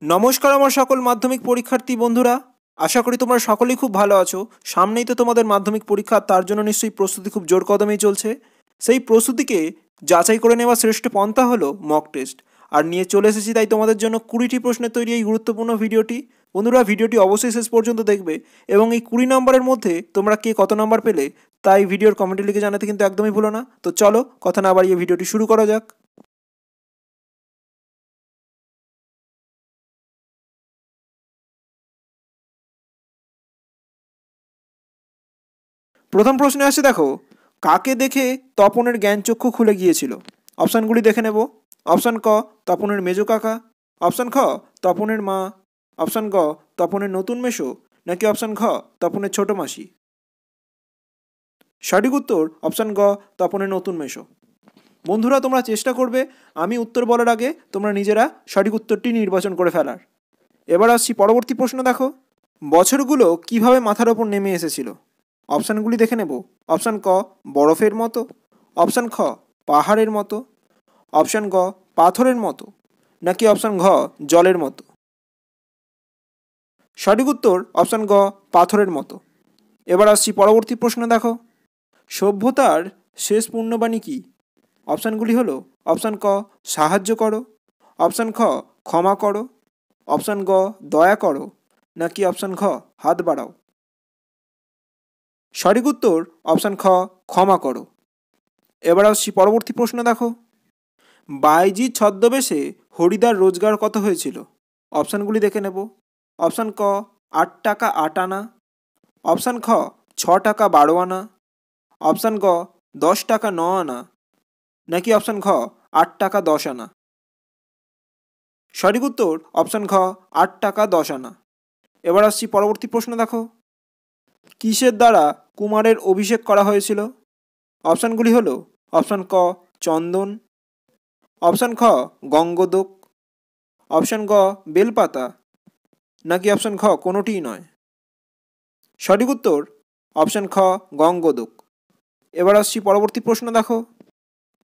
নমস্কার আমার সকল মাধ্যমিক পরীক্ষার্থী বন্ধুরা, আশা করি তোমরা সকলেই খুব ভালো আছো। সামনেই তো তোমাদের মাধ্যমিক পরীক্ষা, তার জন্য নিশ্চয়ই প্রস্তুতি খুব জোর কদমেই চলছে। সেই প্রস্তুতিকে যাচাই করে নেওয়া শ্রেষ্ঠ পন্থা হলো মক টেস্ট। আর নিয়ে চলে এসেছি তাই তোমাদের জন্য 20টি প্রশ্নের তৈরি এই গুরুত্বপূর্ণ ভিডিওটি। বন্ধুরা, ভিডিওটি অবশ্যই শেষ পর্যন্ত দেখবে এবং এই 20 নম্বরের মধ্যে তোমরা কে কত নম্বর পেলে তাই ভিডিওর কমেন্টে লিখে জানাতে কিন্তু একদমই ভুলো না। তো চলো কথা না বাড়িয়ে ভিডিওটি শুরু করা যাক। প্রথম প্রশ্নে আসছে, দেখো, কাকে দেখে তপনের জ্ঞানচক্ষু খুলে গিয়েছিল? অপশানগুলি দেখে নেব। অপশান ক, তপনের মেজো কাকা। অপশান খ, তপনের মা। অপশান গ, তপনের নতুন মেশো। নাকি অপশান ঘ, তপনের ছোট মাসি। সঠিক উত্তর অপশান গ, তপনের নতুন মেশো। বন্ধুরা, তোমরা চেষ্টা করবে আমি উত্তর বলার আগে তোমরা নিজেরা সঠিক উত্তরটি নির্বাচন করে ফেলার। এবার আসছি পরবর্তী প্রশ্ন। দেখো, বছরগুলো কিভাবে মাথার ওপর নেমে এসেছিল? অপশানগুলি দেখে নেব। অপশান ক, বরফের মতো। অপশান খ, পাহাড়ের মতো। অপশান গ, পাথরের মতো। নাকি অপশান ঘ, জলের মতো। সঠিক উত্তর অপশান গ, পাথরের মতো। এবার আসছি পরবর্তী প্রশ্ন। দেখো, সভ্যতার শেষ পুণ্যবাণী কি? অপশানগুলি হলো অপশান ক, সাহায্য করো। অপশান খ, ক্ষমা করো। অপশান গ, দয়া করো। নাকি অপশান ঘ, হাত বাড়াও। সঠিক উত্তর অপশান খ, ক্ষমা করো। এবার আসছি পরবর্তী প্রশ্ন। দেখো, বাইজি ছদ্মবেশে হরিদার রোজগার কত হয়েছিল? অপশানগুলি দেখে নেব। অপশান ক, 8 টাকা 8 আনা। অপশান খ, 6 টাকা 12 আনা। অপশান গ, 10 টাকা 9 আনা। নাকি অপশান ঘ, 8 টাকা 10 আনা। সঠিক উত্তর অপশান ঘ, 8 টাকা 10 আনা। এবার আসছি পরবর্তী প্রশ্ন। দেখো, কিসের দ্বারা কুমারের অভিষেক করা হয়েছিল? অপশানগুলি হলো অপশান ক, চন্দন। অপশান খ, গঙ্গদোক। অপশান গ, বেলপাতা। নাকি অপশান খ, কোনোটিই নয়। সঠিক উত্তর অপশান খ, গঙ্গদোক। এবার আসছি পরবর্তী প্রশ্ন। দেখো,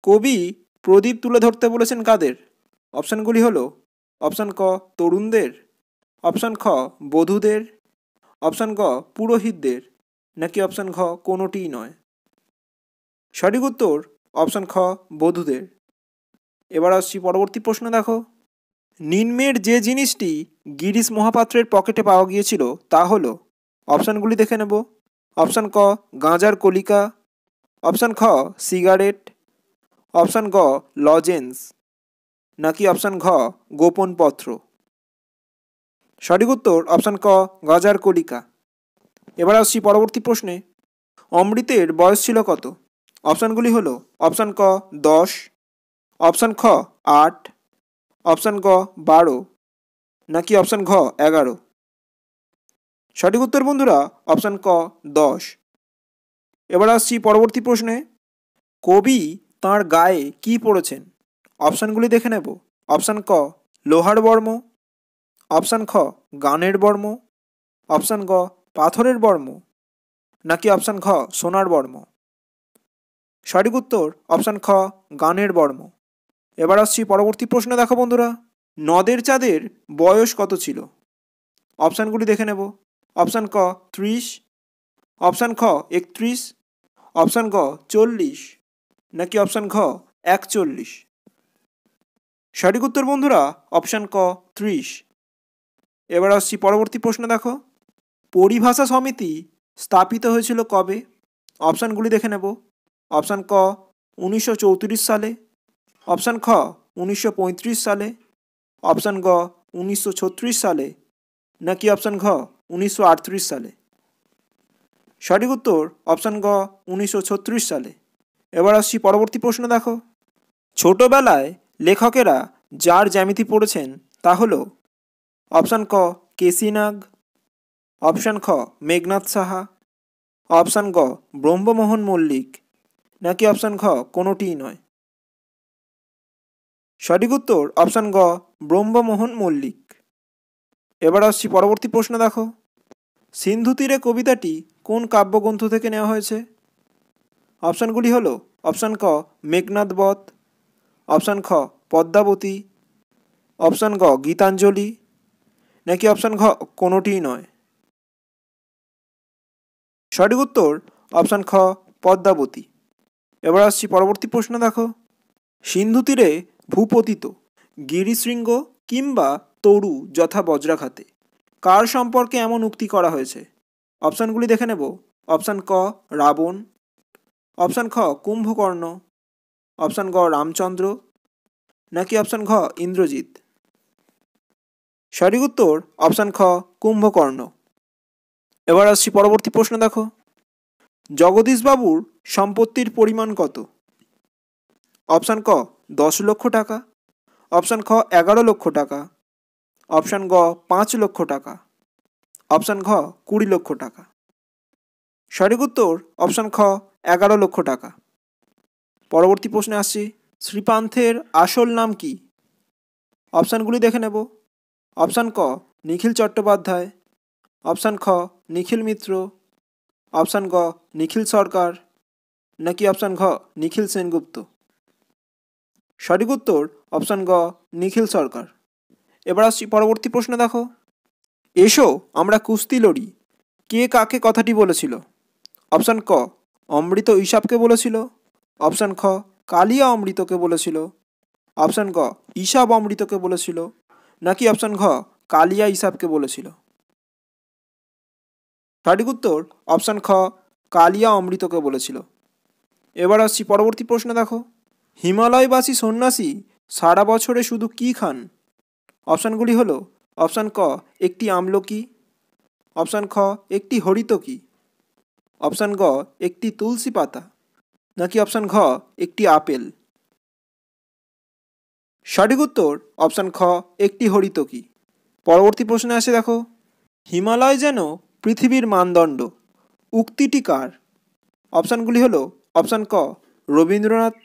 কবি প্রদীপ তুলে ধরতে বলেছেন কাদের? অপশানগুলি হলো অপশান ক, তরুণদের। অপশান খ, বধূদের। অপশান গ, পুরোহিতদের। নাকি অপশান ঘ, কোনোটিই নয়। সঠিক উত্তর অপশান খ, বধূদের। এবার আসছি পরবর্তী প্রশ্ন। দেখো, নিম্নের যে জিনিসটি গিরিশ মহাপাত্রের পকেটে পাওয়া গিয়েছিল তা হলো? অপশানগুলি দেখে নেব। অপশান ক, গাঁজার কলিকা। অপশান খ, সিগারেট। অপশান গ, লজেন্স। নাকি অপশান ঘ, গোপন পত্র। সঠিক উত্তর অপশান ক, গাঁজার কলিকা। এবার আসছি পরবর্তী প্রশ্নে। অমৃতের বয়স ছিল কত? অপশানগুলি হলো অপশান ক, 10। অপশান খ, 8। অপশান গ, 12। নাকি অপশান ঘ, 11। সঠিক উত্তর বন্ধুরা অপশান ক, 10। এবার আসছি পরবর্তী প্রশ্নে। কবি তাঁর গায়ে কি পরেছেন? অপশানগুলি দেখে নেব। অপশান ক, লোহার বর্ম। অপশান খ, গানের বর্ম। অপশান গ, পাথরের বর্ম। নাকি অপশান ঘ, সোনার বর্ম। সঠিক উত্তর অপশান খ, গানের বর্ম। এবার আসছি পরবর্তী প্রশ্নে। দেখো বন্ধুরা, নদের চাঁদের বয়স কত ছিল? অপশানগুলি দেখে নেব। অপশান ক, 30। অপশান খ, 31। অপশান গ, 40। নাকি অপশান ঘ, 41। সঠিক উত্তর বন্ধুরা অপশান ক, 30। এবার আসছি পরবর্তী প্রশ্ন। দেখো, পরিভাষা সমিতি স্থাপিত হয়েছিল কবে? অপশানগুলি দেখে নেব। অপশান ক, 1934 সালে। অপশান খ, 1935 সালে। অপশান গ, 1936 সালে। নাকি অপশান ঘ, 1938 সালে। সঠিক উত্তর অপশান গ, 1936 সালে। এবার আসছি পরবর্তী প্রশ্ন। দেখো, ছোটবেলায় লেখকেরা যার জ্যামিতি পড়েছেন তা হলো? অপশান ক, কেসি নাগ। অপশান খ, মেঘনাথ সাহা। অপশান গ, ব্রহ্মমোহন মল্লিক। নাকি অপশান ঘ, কোনোটিই নয়। সঠিক উত্তর অপশান গ, ব্রহ্মমোহন মল্লিক। এবার আসছি পরবর্তী প্রশ্ন। দেখো, সিন্ধু তীরে কবিতাটি কোন কাব্যগ্রন্থ থেকে নেওয়া হয়েছে? অপশানগুলি হলো অপশান ক, মেঘনাদ বধ। অপশান খ, পদ্মাবতী। অপশান গ, গীতাঞ্জলি। নাকি অপশান ঘ কোনোটিই নয়? সঠিক উত্তর অপশান খ পদ্মাবতী। এবার আসছি পরবর্তী প্রশ্ন দেখো। সিন্ধু তীরে ভূপতিত গিরিশৃঙ্গ কিংবা তরু যথা বজ্রাঘাতে কার সম্পর্কে এমন উক্তি করা হয়েছে? অপশানগুলি দেখে নেব। অপশান ক রাবণ, অপশান খ কুম্ভকর্ণ, অপশান গ রামচন্দ্র, নাকি অপশান ঘ ইন্দ্রজিৎ? সঠিক উত্তর অপশান খ কুম্ভকর্ণ। এবার আসছি পরবর্তী প্রশ্ন দেখো। জগদীশবাবুর সম্পত্তির পরিমাণ কত? অপশান ক 10 লক্ষ টাকা, অপশান খ 11 লক্ষ টাকা, অপশান গ 5 লক্ষ টাকা, অপশান ঘ 20 লক্ষ টাকা। সঠিক উত্তর অপশান খ 11 লক্ষ টাকা। পরবর্তী প্রশ্নে আসছি। শ্রীপান্থের আসল নাম কি? অপশানগুলি দেখে নেব। অপশান ক নিখিল চট্টোপাধ্যায়, অপশান খ নিখিল মিত্র, অপশান গ নিখিল সরকার, নাকি অপশান ঘ নিখিল সেনগুপ্ত? সঠিক উত্তর অপশান গ নিখিল সরকার। এবার আসছি পরবর্তী প্রশ্ন দেখো। এসো আমরা কুস্তি লড়ি কে কাকে কথাটি বলেছিল? অপশান ক অমৃত ঈশাবকে বলেছিল, অপশান খ কালিয়া অমৃতকে বলেছিল, অপশান গ ঈশাব অমৃতকে বলেছিল, নাকি অপশান ঘ কালিয়া ঈশাবকে বলেছিল? সঠিক উত্তর অপশান খ কালিয়া অমৃতকে বলেছিল। এবার আসছি পরবর্তী প্রশ্ন দেখো। হিমালয়বাসী সন্ন্যাসী সারা বছরে শুধু কি খান? অপশানগুলি হলো অপশান ক একটি আমলকি, অপশান খ একটি হরিতকি, অপশান গ একটি তুলসী পাতা, নাকি অপশান ঘ একটি আপেল? সঠিক উত্তর অপশান খ একটি হরিতকি। পরবর্তী প্রশ্নে আসে দেখো। হিমালয় যেন পৃথিবীর মানদণ্ড উক্তিটি কার? অপশানগুলি হলো অপশান ক রবীন্দ্রনাথ,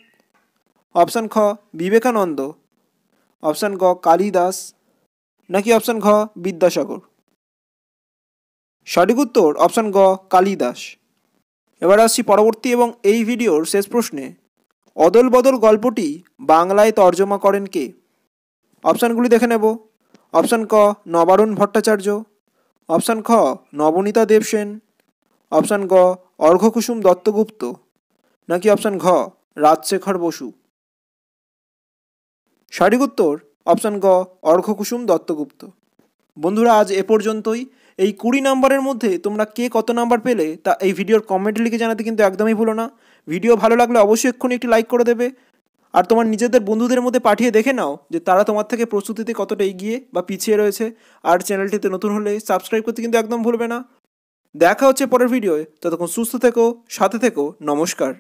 অপশান খ বিবেকানন্দ, অপশান গ কালিদাস, নাকি অপশান ঘ বিদ্যাসাগর? সঠিক উত্তর অপশান গ কালিদাস। এবার আসছি পরবর্তী এবং এই ভিডিওর শেষ প্রশ্নে। অদল বদল গল্পটি বাংলায় তর্জমা করেন কে? অপশানগুলি দেখে নেব। অপশান ক নবারুণ ভট্টাচার্য, অপশান খ নবনীতা দেবসেন, অপশান গ অর্ঘ্যকুসুম দত্তগুপ্ত, নাকি অপশান ঘ রাজশেখর বসু? সঠিক উত্তর অপশান গ অর্ঘ্যকুসুম দত্তগুপ্ত। বন্ধুরা আজ এ পর্যন্তই। এই 20 নম্বরের মধ্যে তোমরা কে কত নাম্বার পেলে তা এই ভিডিওর কমেন্টে লিখে জানাতে কিন্তু একদমই ভুলো না। ভিডিও ভালো লাগলে অবশ্যই এক্ষুনি একটি লাইক করে দেবে, আর তোমার নিজেদের বন্ধুদের মধ্যে পাঠিয়ে দেখে নাও যে তারা তোমার থেকে প্রস্তুতিতে কতটা এগিয়ে বা পিছিয়ে রয়েছে। আর চ্যানেলটিতে নতুন হলে সাবস্ক্রাইব করতে কিন্তু একদম ভুলবে না। দেখা হচ্ছে পরের ভিডিওয়, ততক্ষণ সুস্থ থেকো, সাথে থেকো, নমস্কার।